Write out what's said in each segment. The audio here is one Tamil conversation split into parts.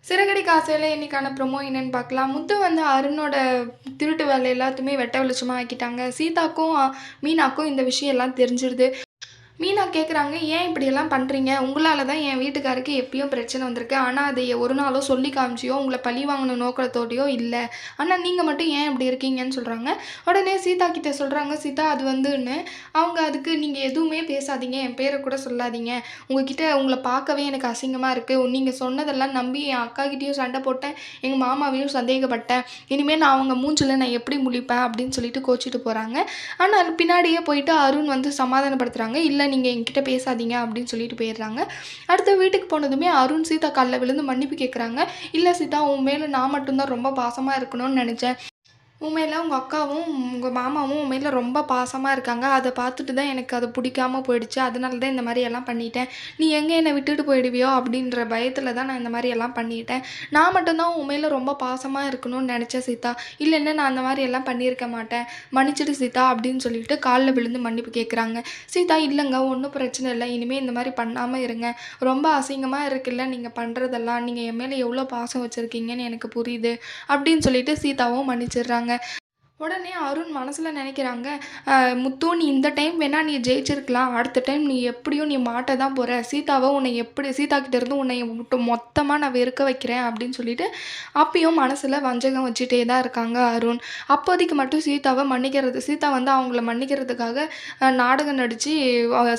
சிறகடி காசையில இன்னைக்கான ப்ரோமோ என்னன்னு பார்க்கலாம். முத்து வந்து அருணோட திருட்டு வேலை எல்லாத்தையுமே வெட்ட வெளிச்சமா ஆக்கிட்டாங்க. சீதாக்கும், மீனாக்கும் இந்த விஷயம் எல்லாம் தெரிஞ்சிருது. மீனா கேட்குறாங்க, "ஏன் இப்படியெல்லாம் பண்ணுறீங்க? உங்களால தான் என் வீட்டுக்காருக்கு எப்பயும் பிரச்சனை வந்திருக்கு. ஆனா அதை ஒரு நாளோ சொல்லி காமிச்சியோ, உங்கள பழி வாங்கணும் நோக்கத்தோடயோ இல்ல. ஆனா நீங்க மட்டும் ஏன் இப்படி இருக்கீங்கன்னு?" சொல்றாங்க. உடனே சீதா கிட்ட சொல்றாங்க, "சீதா அது வந்துன்னு." அவங்க அதுக்கு, "நீங்க எதுவுமே பேசாதீங்க. என் பேர கூட சொல்லாதீங்க. உங்ககிட்ட உங்கள பார்க்கவே எனக்கு அசிங்கமா இருக்கு. நீங்க சொன்னதெல்லாம் நம்பி என் அக்காகிட்டயும் சண்டை போட்டேன். எங்க மாமாவையும் சந்தேகப்பட்டேன். இனிமே நான் அவங்க மூஞ்சில நான் எப்படி முழிப்பேன்?" அப்படின்னு சொல்லிட்டு கோச்சிட்டு போறாங்க. ஆனா பின்னாடியே போயிட்டு அருண் வந்து சமாதானப்படுத்துறாங்க. "இல்ல நீங்க என்கிட்ட பேசாதீங்க" அப்படின்னு சொல்லிட்டு போயிடுறாங்க. அடுத்து வீட்டுக்கு போனதுமே அருண் சீதா கால்ல விழுந்து மன்னிப்பு கேட்குறாங்க. "இல்ல சீதா, உன் மேல நான் மட்டும் தான் ரொம்ப பாசமா இருக்கணும்னு நெனச்சேன். உண்மையில உங்க அக்காவும், உங்க மாமாவும் உன் மேல ரொம்ப பாசமா இருக்காங்க. அத பார்த்துட்டு தான் எனக்கு அது புடிக்காம போயிடுச்சு. அதனால தான் இந்த மாரி எல்லாம் பண்ணிட்டேன். நீ எங்க என்ன விட்டுட்டு போயிடுவியோ அப்படின்ற பயத்துல தான் நான் இந்த மாரி எல்லாம் பண்ணிட்டேன். நான் மட்டும் தான் உன் மேல ரொம்ப பாசமா இருக்கணும்னு நெனச்சேன் சீதா. இல்லன்னா நான் அந்த மாரி எல்லாம் பண்ணியிருக்க மாட்டேன். மன்னிச்சிடு சீதா" அப்படின்னு சொல்லிட்டு கால்ல விழுந்து மன்னிப்பு கேட்குறாங்க. சீதா, "இல்லங்க, ஒண்ணும் பிரச்சனை இல்ல. இனிமே இந்த மாரி பண்ணாம இருங்க. ரொம்ப அசிங்கமா இருக்குல்ல நீங்க பண்றதெல்லாம். நீங்க என் மேல எவ்வளோ பாசம் வச்சிருக்கீங்கன்னு எனக்கு புரியுது" அப்படின்னு சொல்லிட்டு சீதாவும் மன்னிச்சிடுறாங்க. உடனே அருண் மனசுல நினைக்கிறாங்க, "முத்து, நீ இந்த டைம் வேணா நீ ஜெயிச்சிருக்கலாம். அடுத்த டைம் நீ எப்படியும் நீ மாட்ட தான் போற. சீதாவ உன்னை எப்படி சீதா கிட்ட இருந்து உன்னை மொத்தமா நான் வெறுக்க வைக்கிறேன்" அப்படின்னு சொல்லிட்டு அப்பயும் மனசுல வஞ்சகம் வச்சுட்டே தான் இருக்காங்க அருண். அப்போதைக்கு மட்டும் சீதா வந்து அவங்கள மன்னிக்கிறதுக்காக நாடகம் நடிச்சு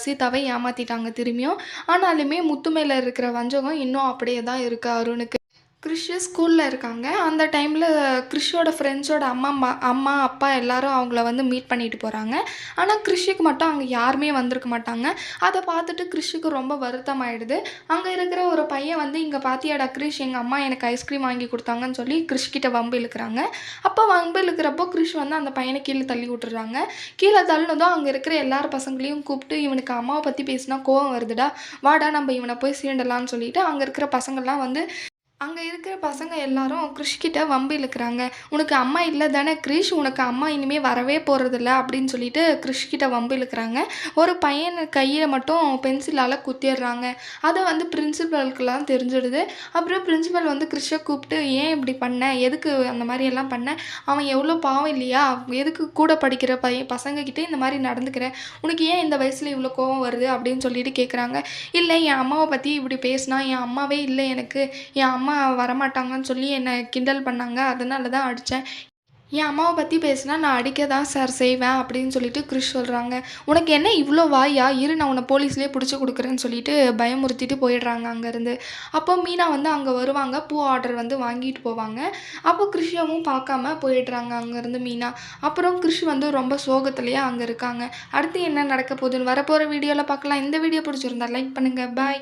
சீதாவை ஏமாத்திட்டாங்க திரும்பியும். ஆனாலுமே முத்து மேல இருக்கிற வஞ்சகம் இன்னும் அப்படியே தான் இருக்கு அருணுக்கு. கிறிஷ் ஸ்கூல்ல இருக்காங்க. அந்த டைம்ல கிறிஷோட ஃப்ரெண்ட்ஸோட அம்மா, அப்பா எல்லாரும் அவங்கள வந்து மீட் பண்ணிட்டு போறாங்க. ஆனா கிறிஷுக்கு மட்டும் அங்க யாருமே வந்திருக்க மாட்டாங்க. அத பார்த்துட்டு கிறிஷுக்கு ரொம்ப வருத்தமாயிடுது. அங்க இருக்கிற ஒரு பையன் வந்து, "இங்க பார்த்தியாடா கிறிஷ், எங்க அம்மா எனக்கு ஐஸ்கிரீம் வாங்கி குடுத்தாங்கன்னு" சொல்லி கிறிஷ் கிட்ட வம்பு இழுக்குறாங்க. அப்போ வம்பு இழுக்கிறப்போ கிறிஷ் வந்து அந்த பையன கீழ தள்ளி விட்டுர்றாங்க. கீழ தள்ளுனதும் அங்க இருக்கிற எல்லார் பசங்களையும் கூப்பிட்டு, "இவனுக்கு அம்மாவ பத்தி பேசினா கோவம் வருதுடா. வாடா நம்ம இவன போய் சீண்டலாம்ன்னு" சொல்லிட்டு அங்க இருக்கிற பசங்கள்லாம் வந்து அங்க இருக்கிற பசங்க எல்லாரும் கிறிஷ் கிட்ட வம்பு இழுக்குறாங்க. "உனக்கு அம்மா இல்ல தானே கிறிஷ், உனக்கு அம்மா இனிமே வரவே போறதில்ல" அப்படின்னு சொல்லிட்டு கிறிஷ் கிட்ட வம்பு இழுக்குறாங்க. ஒரு பையன் கையில மட்டும் பென்சிலால குத்திர்றாங்க. அத வந்து பிரின்சிபலுக்குலாம் தெரிஞ்சிடுது. அப்புறம் பிரின்சிபல் வந்து கிறிஷ கூப்பிட்டு, "ஏன் இப்படி பண்ண? எதுக்கு அந்த மாரி எல்லாம் பண்ண? அவன் எவ்வளோ பாவம் இல்லையா? எதுக்கு கூட படிக்கிற பசங்க கிட்ட இந்த மாரி நடந்துக்கிற? உனக்கு ஏன் இந்த வயசுல இவ்வளோ கோவம் வருது?" அப்படின்னு சொல்லிட்டு கேட்குறாங்க. "இல்ல, என் அம்மாவ பத்தி இப்படி பேசினா, என் அம்மாவே இல்ல எனக்கு. என் அம்மா வரமாட்டாங்கன்னு சொல்லி என்ன கிண்டல் பண்ணாங்க. அதனால தான் அடிச்சேன். என் அம்மாவ பத்தி பேசினா நான் அடிக்க தான் சார் செய்வேன்" அப்படின்னு சொல்லிட்டு கிறிஷ் சொல்றாங்க. "உனக்கு என்ன இவ்ளோ வாயா? இரு, நான் உன்ன போலீஸ்லயே புடிச்சு குடுக்குறேன்னு" சொல்லிட்டு பயமுறுத்திட்டு போயிடுறாங்க அங்கருந்து. அப்போ மீனா வந்து அங்க வருவாங்க. பூ ஆர்டர் வந்து வாங்கிட்டு போவாங்க. அப்போ கிறிஷவும் பார்க்காம போயிடுறாங்க அங்கருந்து மீனா. அப்புறம் கிறிஷ் வந்து ரொம்ப சோகத்திலேயே அங்க இருக்காங்க. அடுத்து என்ன நடக்க போகுதுன்னு வரப்போற வீடியோல பார்க்கலாம். இந்த வீடியோ பிடிச்சிருந்தா லைக் பண்ணுங்க. பாய்.